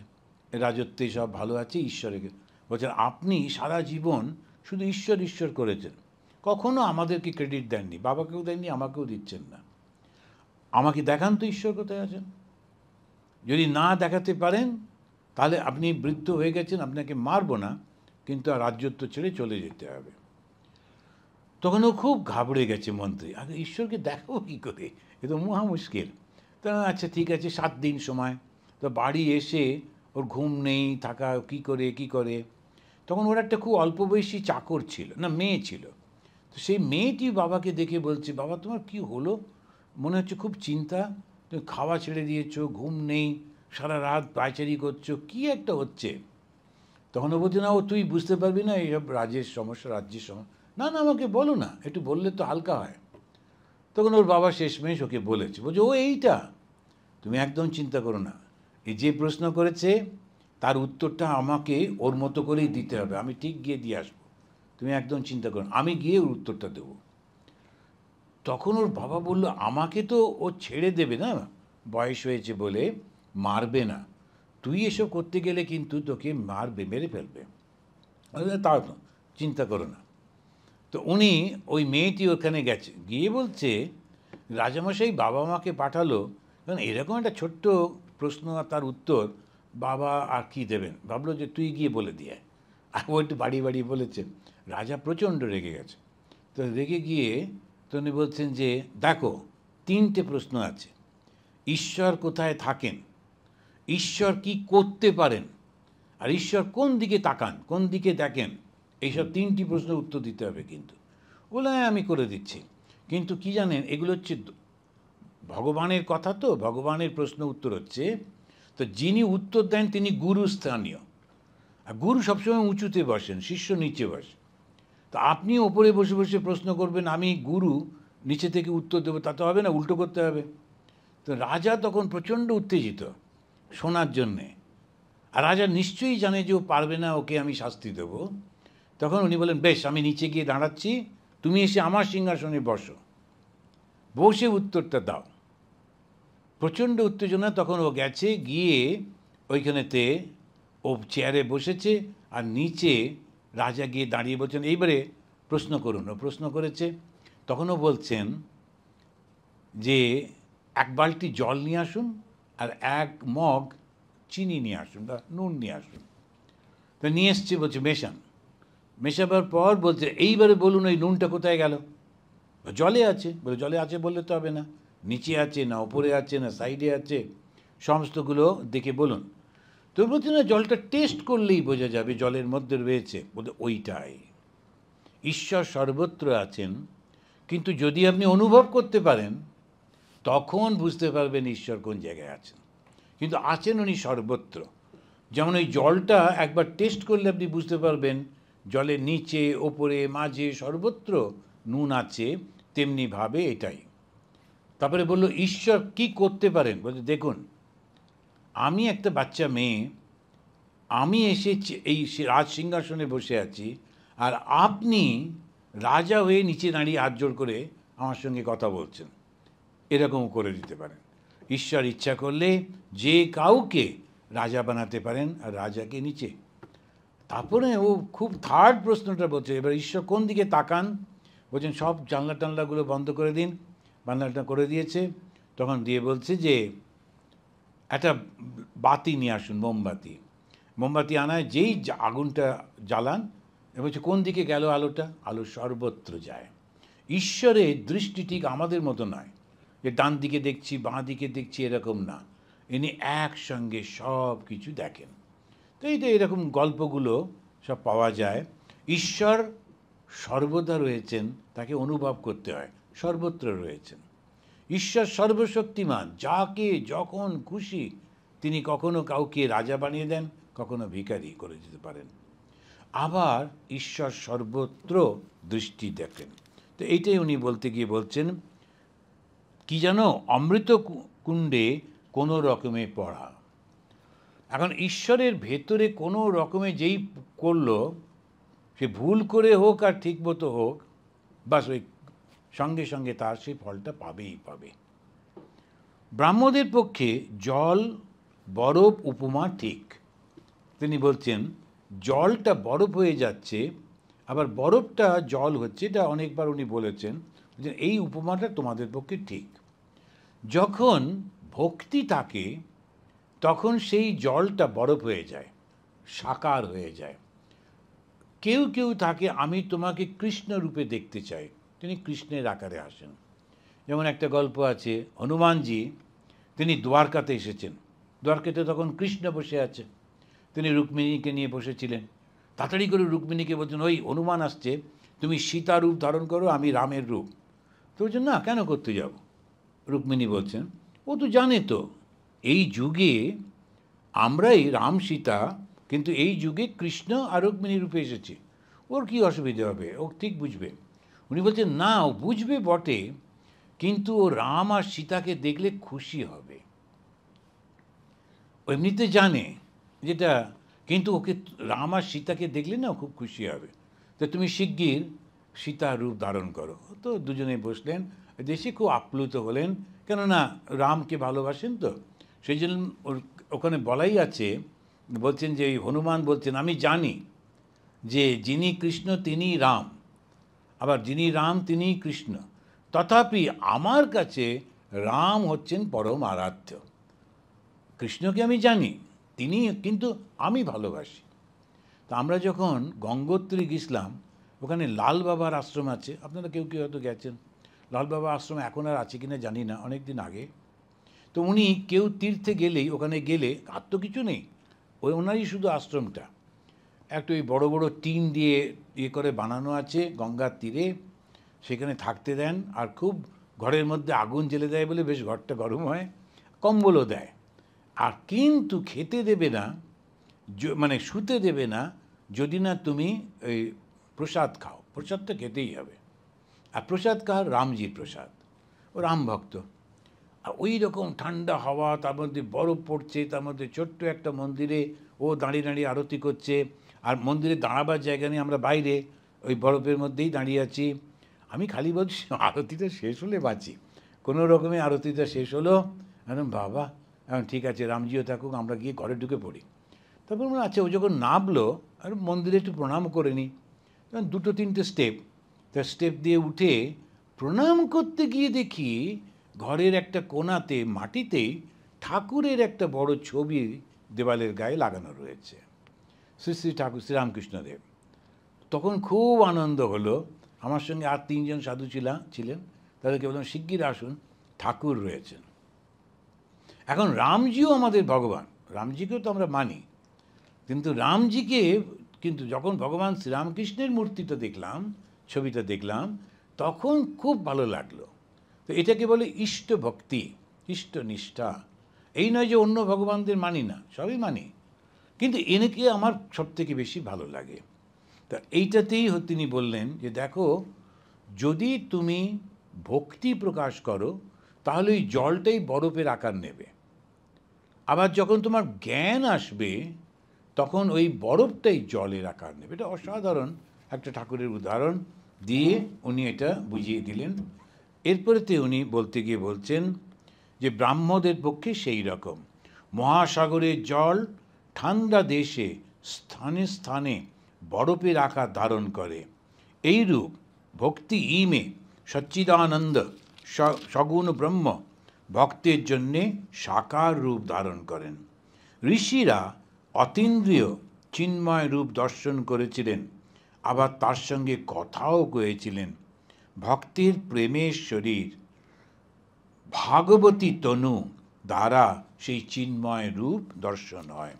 রাজত্বে সব ভালো আছে, ঈশ্বরকে বলছেন আপনি সারা জীবন শুধু ঈশ্বর ঈশ্বর করেছেন, কখনো আমাদেরকে ক্রেডিট দেননি, বাবাকেও দেননি, আমাকেও দিচ্ছেন না, আমাকে দেখান তো ঈশ্বর কোথায় আছেন। যদি না দেখাতে পারেন তাহলে আপনি বৃদ্ধ হয়ে গেছেন, আপনাকে মারবো না, কিন্তু আর রাজ্যত্ব ছেড়ে চলে যেতে হবে। তখন ও খুব ঘাবড়ে গেছে মন্ত্রী, আগে ঈশ্বরকে দেখাবো কী করে, এ তো মহা মুশকিল। তা আচ্ছা ঠিক আছে, 7 দিন সময়। তো বাড়ি এসে ওর ঘুম নেই, থাকা কী করে। তখন ওর একটা খুব অল্প বয়সী চাকর ছিল, না মেয়ে ছিল। তো সেই মেয়েটি বাবাকে দেখে বলছে, বাবা তোমার কি হলো, মনে হচ্ছে খুব চিন্তা, তুমি খাওয়া ছেড়ে দিয়েছো, ঘুম নেই, সারা রাত পায়চারি করছো, কি একটা হচ্ছে। তখন ও বলছে, না ও তুই বুঝতে পারবি না, এইসব রাজ্যের সমস্যা। না আমাকে বলো না, একটু বললে তো হালকা হয়। তখন ওর বাবা শেষমেশ ওকে বলছে ও এইটা, তুমি একদম চিন্তা করো না, এই যে প্রশ্ন করেছে তার উত্তরটা আমাকে ওর মতো করেই দিতে হবে, আমি ঠিক গিয়ে দিয়ে আসবো, তুমি একদম চিন্তা করো, আমি গিয়ে ওর উত্তরটা দেবো। তখন ওর বাবা বলল, আমাকে তো ও ছেড়ে দেবে না, বয়স হয়েছে বলে, মারবে না, তুই এসব করতে গেলে কিন্তু তোকে মারবে, মেরে ফেলবে, তাও তো চিন্তা করো না। তো উনি, ওই মেয়েটি ওখানে গেছে, গিয়ে বলছে রাজামশাই বাবা মাকে পাঠালো, কারণ এরকম একটা ছোট্ট প্রশ্ন আর তার উত্তর বাবা আর কি দেবেন, ভাবলো যে তুই গিয়ে বলে দিয়ে। আর ও একটু বাড়ি বলেছে। রাজা প্রচণ্ড রেগে গেছে। তো রেগে গিয়ে তো উনি বলছেন যে দেখো 3টে প্রশ্ন আছে, ঈশ্বর কোথায় থাকেন, ঈশ্বর কি করতে পারেন, আর ঈশ্বর কোন দিকে তাকান, কোন দিকে দেখেন, এইসব 3টি প্রশ্নের উত্তর দিতে হবে। কিন্তু বলে হ্যাঁ আমি করে দিচ্ছি, কিন্তু কি জানেন এগুলো হচ্ছে ভগবানের কথা, তো ভগবানের প্রশ্ন উত্তর হচ্ছে, তো যিনি উত্তর দেন তিনি গুরু স্থানীয়, আর গুরু সবসময় উঁচুতে বসেন, শিষ্য নিচে বসে। তো আপনি ওপরে বসে বসে প্রশ্ন করবেন, আমি গুরু নিচে থেকে উত্তর দেবো, তা তো হবে না, উল্টো করতে হবে। তো রাজা তখন প্রচণ্ড উত্তেজিত শোনার জন্যে, আর রাজা নিশ্চয়ই জানে যে ও পারবে না, ওকে আমি শাস্তি দেবো। তখন উনি বলেন, বেশ আমি নিচে গিয়ে দাঁড়াচ্ছি, তুমি এসে আমার সিংহাসনে বসো, বসে উত্তরটা দাও। প্রচণ্ড উত্তেজনা, তখন ও গেছে, গিয়ে ওইখানেতে ও চেয়ারে বসেছে, আর নিচে রাজা গিয়ে দাঁড়িয়ে বলছেন এইবারে প্রশ্ন করুন। ও প্রশ্ন করেছে, তখনও বলছেন যে 1 বালতি জল নিয়ে আসুন, আর 1 মগ চিনি নিয়ে আসুন বা নুন নিয়ে আসুন। তো নিয়ে এসছে, বলছে মেশাবার পর বলছে এইবারে বলুন ওই নুনটা কোথায় গেল। জলে আছে। বলে জলে আছে বললে তো হবে না, নিচে আছে না ওপরে আছে না সাইডে আছে, সমস্তগুলো দেখে বলুন। তো বলছে না, জলটা টেস্ট করলেই বোঝা যাবে জলের মধ্যে রয়েছে। বলতে ওইটাই, ঈশ্বর সর্বত্র আছেন, কিন্তু যদি আপনি অনুভব করতে পারেন তখন বুঝতে পারবেন ঈশ্বর কোন জায়গায় আছেন। কিন্তু আছেন উনি সর্বত্র। যেমন ওই জলটা একবার টেস্ট করলে আপনি বুঝতে পারবেন জলের নিচে, ওপরে, মাঝে সর্বত্র নুন আছে, তেমনিভাবে এটাই। তারপরে বলল ঈশ্বর কি করতে পারেন। বলছে দেখুন, আমি একটা বাচ্চা মেয়ে, আমি এসে এই রাজ সিংহাসনে বসে আছি, আর আপনি রাজা হয়ে নিচে দাঁড়িয়ে হাত জোড় করে আমার সঙ্গে কথা বলছেন। এরকম করে দিতে পারেন। ঈশ্বর ইচ্ছা করলে যে কাউকে রাজা বানাতে পারেন, আর রাজাকে নিচে। তারপরে ও খুব থার্ড প্রশ্নটা বলছে, এবার ঈশ্বর কোন দিকে তাকান। বলছেন সব জানলা টানলাগুলো বন্ধ করে দিন। জানলাটা করে দিয়েছে। তখন দিয়ে বলছে যে একটা বাতি নিয়ে আসুন, মোমবাতি। মোমবাতি আনায় যেই আগুনটা জ্বালান, বলছে কোন দিকে গেল আলোটা। আলো সর্বত্র যায়। ঈশ্বরের দৃষ্টি ঠিক আমাদের মতো নয়, যে ডান দিকে দেখছি, বাঁ দিকে দেখছি, এরকম না। ইনি একসঙ্গে সব কিছু দেখেন। তো এই তো এরকম গল্পগুলো সব পাওয়া যায়। ঈশ্বর সর্বদা রয়েছেন, তাকে অনুভব করতে হয়, সর্বত্র রয়েছেন। ঈশ্বর সর্বশক্তিমান, যাকে যখন খুশি তিনি কখনো কাউকে রাজা বানিয়ে দেন, কখনো ভিখারি করে দিতে পারেন। আবার ঈশ্বর সর্বত্র দৃষ্টি দেখেন। তো এইটাই উনি বলতে গিয়ে বলছেন কি জানো, অমৃত কুণ্ডে কোনো রকমে পড়া। এখন ঈশ্বরের ভেতরে কোনো রকমে যেই করলো, সে ভুল করে হোক আর ঠিক মতো হোক, বাস ওই সঙ্গে সঙ্গে তার সেই ফলটা পাবেই পাবে। ব্রাহ্মদের পক্ষে জল বরফ উপমা ঠিক। তিনি বলছেন জলটা বরফ হয়ে যাচ্ছে, আবার বরফটা জল হচ্ছে, এটা অনেকবার উনি বলেছেন। এই উপমাটা তোমাদের পক্ষে ঠিক। যখন ভক্তি থাকে তখন সেই জলটা বরফ হয়ে যায়, সাকার হয়ে যায়। কেউ কেউ থাকে, আমি তোমাকে কৃষ্ণ রূপে দেখতে চাই, তিনি কৃষ্ণের আকারে আসেন। যেমন একটা গল্প আছে, হনুমানজি তিনি দ্বারকাতে এসেছেন। দ্বারকাতে তখন কৃষ্ণ বসে আছে, তিনি রুক্মিণীকে নিয়ে বসেছিলেন। তাড়াতাড়ি করে রুক্মিণীকে বলছেন, ওই হনুমান আসছে, তুমি সীতা রূপ ধারণ করো, আমি রামের রূপ। তো বলছেন না, কেন করতে যাব। রুক্মিণী বলছেন, ও তো জানে তো এই যুগে আমরাই রাম সীতা, কিন্তু এই যুগে কৃষ্ণ আর রুক্মিণী রূপে এসেছে, ওর কি অসুবিধা হবে, ও ঠিক বুঝবে। উনি বলছেন না, ও বুঝবে বটে, কিন্তু ও রাম আর সীতাকে দেখলে খুশি হবে। ও এমনিতে জানে যেটা, কিন্তু ওকে রাম আর সীতাকে দেখলে না খুব খুশি হবে। তো তুমি শিগগির সীতার রূপ ধারণ করো। তো দুজনে বসলেন, দেশে খুব আপ্লুত হলেন, কেননা রামকে ভালোবাসেন। তো সেই জন্য ওখানে বলাই আছে, বলছেন যে এই হনুমান বলছেন, আমি জানি যে যিনি কৃষ্ণ তিনি রাম, আবার যিনি রাম তিনি কৃষ্ণ, তথাপি আমার কাছে রাম হচ্ছেন পরম আরাধ্য। কৃষ্ণকে আমি জানি, তিনি, কিন্তু আমি ভালোবাসি। তা আমরা যখন গঙ্গোত্রী গেছিলাম, ওখানে লাল বাবার আশ্রম আছে, আপনারা কেউ কেউ হয়তো গেছেন। লাল বাবার আশ্রম এখন আর আছে কিনা জানি না, অনেক দিন আগে। তো উনি কেউ তীর্থে গেলেই, ওখানে গেলে আর তো কিছু নেই, ওই ওনারই শুধু আশ্রমটা একটা ওই বড় বড় টিন দিয়ে করে বানানো আছে গঙ্গার তীরে, সেখানে থাকতে দেন। আর খুব ঘরের মধ্যে আগুন জ্বেলে দেয় বলে বেশ ঘরটা গরম হয়, কম্বলও দেয়। আর কিন্তু খেতে দেবে না, মানে শুতে দেবে না যদি না তুমি ওই প্রসাদ খাও। প্রসাদটা খেতেই হবে। আর প্রসাদ কার? রামজির প্রসাদ, ও রাম ভক্ত। আর ওই রকম ঠান্ডা হাওয়া, তার মধ্যে বরফ পড়ছে, তার মধ্যে ছোট্ট একটা মন্দিরে ও দাঁড়িয়ে দাঁড়িয়ে আরতি করছে। আর মন্দিরে দাঁড়াবার জায়গা নেই, আমরা বাইরে ওই বরফের মধ্যেই দাঁড়িয়ে আছি। আমি খালি বলছি আরতিটা শেষ হলে বাঁচি। কোনো রকমে আরতিটা শেষ হলো, এখন বাবা এখন ঠিক আছে, রামজিও থাকুক, আমরা গিয়ে ঘরে ঢুকে পড়ি। তারপর মনে আচ্ছা, ও যখন নামলো আর মন্দিরে একটু প্রণাম করে নিই। তখন দুটো তিনটে স্টেপ, তার স্টেপ দিয়ে উঠে প্রণাম করতে গিয়ে দেখি ঘরের একটা কোণাতে মাটিতেই ঠাকুরের একটা বড় ছবি দেওয়ালের গায়ে লাগানো রয়েছে, শ্রী শ্রী ঠাকুর শ্রীরামকৃষ্ণদেব। তখন খুব আনন্দ হলো। আমার সঙ্গে আর তিনজন সাধু ছিলেন, তাদেরকে বললাম শিগগির আসুন, ঠাকুর রয়েছেন। এখন রামজিও আমাদের ভগবান, রামজিকেও তো আমরা মানি, কিন্তু রামজিকে কিন্তু যখন ভগবান শ্রীরামকৃষ্ণের মূর্তিটা দেখলাম, ছবিটা দেখলাম, তখন খুব ভালো লাগলো। তো এটাকে বলে ইষ্ট ভক্তি, ইষ্ট নিষ্ঠা। এই নয় যে অন্য ভগবানদের মানি না, সবই মানি, কিন্তু এনেকে আমার সবথেকে বেশি ভালো লাগে। তা এইটাতেই তিনি বললেন যে দেখো, যদি তুমি ভক্তি প্রকাশ করো তাহলে ওই জলটাই বরফের আকার নেবে, আবার যখন তোমার জ্ঞান আসবে তখন ওই বরফটাই জলের আকার নেবে। এটা অসাধারণ একটা ঠাকুরের উদাহরণ দিয়ে উনি এটা বুঝিয়ে দিলেন। এরপরেতে উনি বলতে গিয়ে বলছেন যে ব্রাহ্মদের পক্ষে সেই রকম মহাসাগরের জল ঠান্ডা দেশে স্থানে স্থানে বরফের আকার ধারণ করে, এইরূপ ভক্তি ইমে সচ্চিদানন্দ সগুণ ব্রহ্ম ভক্তের জন্যে সাকার রূপ ধারণ করেন। ঋষিরা অতীন্দ্রিয় চিন্ময় রূপ দর্শন করেছিলেন, আবার তার সঙ্গে কথাও কয়েছিলেন। ভক্তের প্রেমের শরীর ভাগবতী তনু দ্বারা সেই চিন্ময় রূপ দর্শন হয়।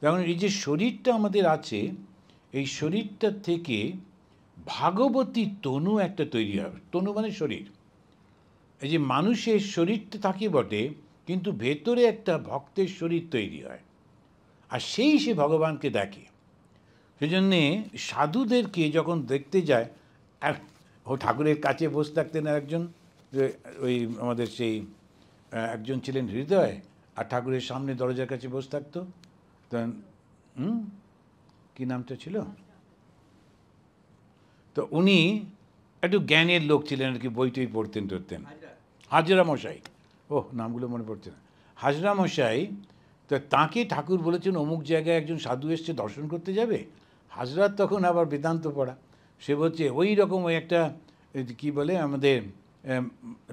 যেমন এই যে শরীরটা আমাদের আছে, এই শরীরটা থেকে ভাগবতী তনু একটা তৈরি হবে। তনু মানে শরীর। এই যে মানুষের শরীরটা থাকে বটে, কিন্তু ভেতরে একটা ভক্তের শরীর তৈরি হয়, আর সেই সে ভগবানকে দেখে। সেজন্যে সাধুদেরকে যখন দেখতে যায়, ও ঠাকুরের কাছে বসে থাকতেন একজন, ওই আমাদের সেই একজন ছিলেন হৃদয়, আর ঠাকুরের সামনে দরজার কাছে বসে থাকতো। কি নামটা ছিল? তো উনি একটু জ্ঞানের লোক ছিলেন আর কি, বই টই পড়তেন টড়তেন। হাজরা মশাই, নামগুলো মনে পড়ছে না। হাজরা মশাই, তো তাঁকে ঠাকুর বলেছেন অমুক জায়গায় একজন সাধু এসছে, দর্শন করতে যাবে। হাজরার তখন আবার বেদান্ত পড়া, সে বলছে ওই রকম ওই একটা কি বলে আমাদের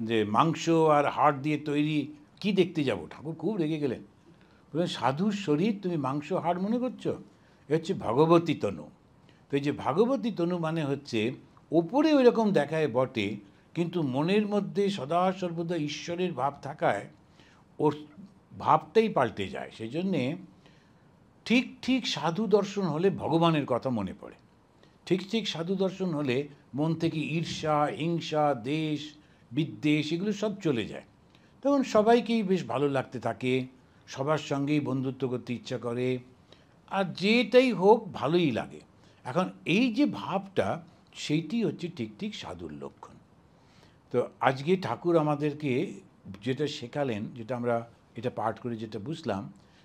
যে মাংস আর হাড় দিয়ে তৈরি, কি দেখতে যাব? ঠাকুর খুব রেগে গেলেন, বললেন সাধুর শরীর তুমি মাংস হাড় মনে করছো? এ হচ্ছে ভগবতী তনু। তো এই যে ভাগবতী তনু মানে হচ্ছে ওপরে ওই রকম দেখায় বটে, কিন্তু মনের মধ্যে সদা সর্বদা ঈশ্বরের ভাব থাকায় ওর ভাবটাই পাল্টে যায়। সেই জন্যে ঠিক ঠিক সাধু দর্শন হলে ভগবানের কথা মনে পড়ে, ঠিক ঠিক সাধু দর্শন হলে মন থেকে ঈর্ষা, হিংসা, দেশ, বিদ্বেষ এগুলো সব চলে যায়। তখন সবাইকেই বেশ ভালো লাগতে থাকে, সবার সঙ্গেই বন্ধুত্ব করতে ইচ্ছা করে, আর যেটাই হোক ভালোই লাগে। এখন এই যে ভাবটা, সেইটি হচ্ছে ঠিক ঠিক সাধুর লক্ষণ। তো আজকে ঠাকুর আমাদেরকে যেটা শেখালেন, যেটা আমরা এটা পাঠ করে যেটা বুঝলাম,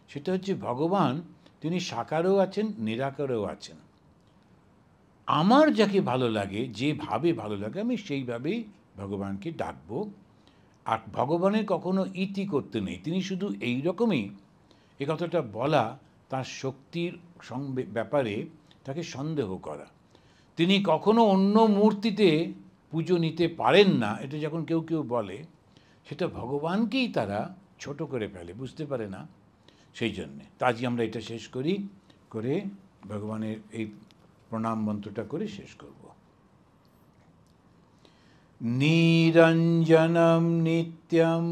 সেটা হচ্ছে ভগবান তিনি সাকারও আছেন, নিরাকারও আছেন। আমার যাকে ভালো লাগে, যেভাবে ভালো লাগে, আমি সেইভাবেই ভগবানকে ডাকবো। আর ভগবানের কখনো ইতি করতে নেই, তিনি শুধু এই রকমই, এ কথাটা বলা তার শক্তির ব্যাপারে তাকে সন্দেহ করা। তিনি কখনো অন্য মূর্তিতে পুজো নিতে পারেন না, এটা যখন কেউ কেউ বলে, সেটা ভগবানকেই তারা ছোট করে ফেলে, বুঝতে পারে না। সেই জন্যে তা আজকে আমরা এটা শেষ করি, করে ভগবানের এই প্রণাম মন্ত্রটা করে শেষ করব। নিরঞ্জনম নিত্যম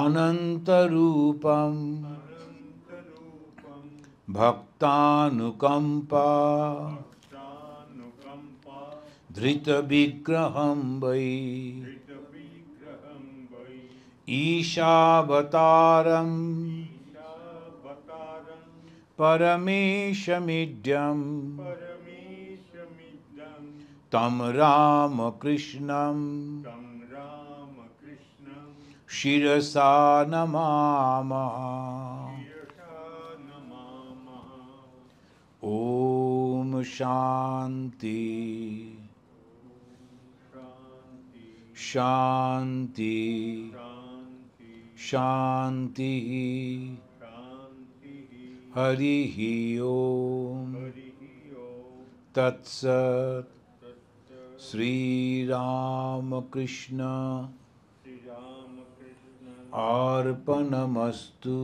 অনন্তরূপম ভক্তানুকম্পা ধৃত বিগ্রহম বৈ ঈশাবতারম পরমেশমিড্যম তম রামকৃষ্ণম শিরসা নমামঃ। ওম শান্তি শান্তি শান্তি। হরি ওম তৎসৎ। শ্রীরামকৃষ্ণ अर्पणमस्तु।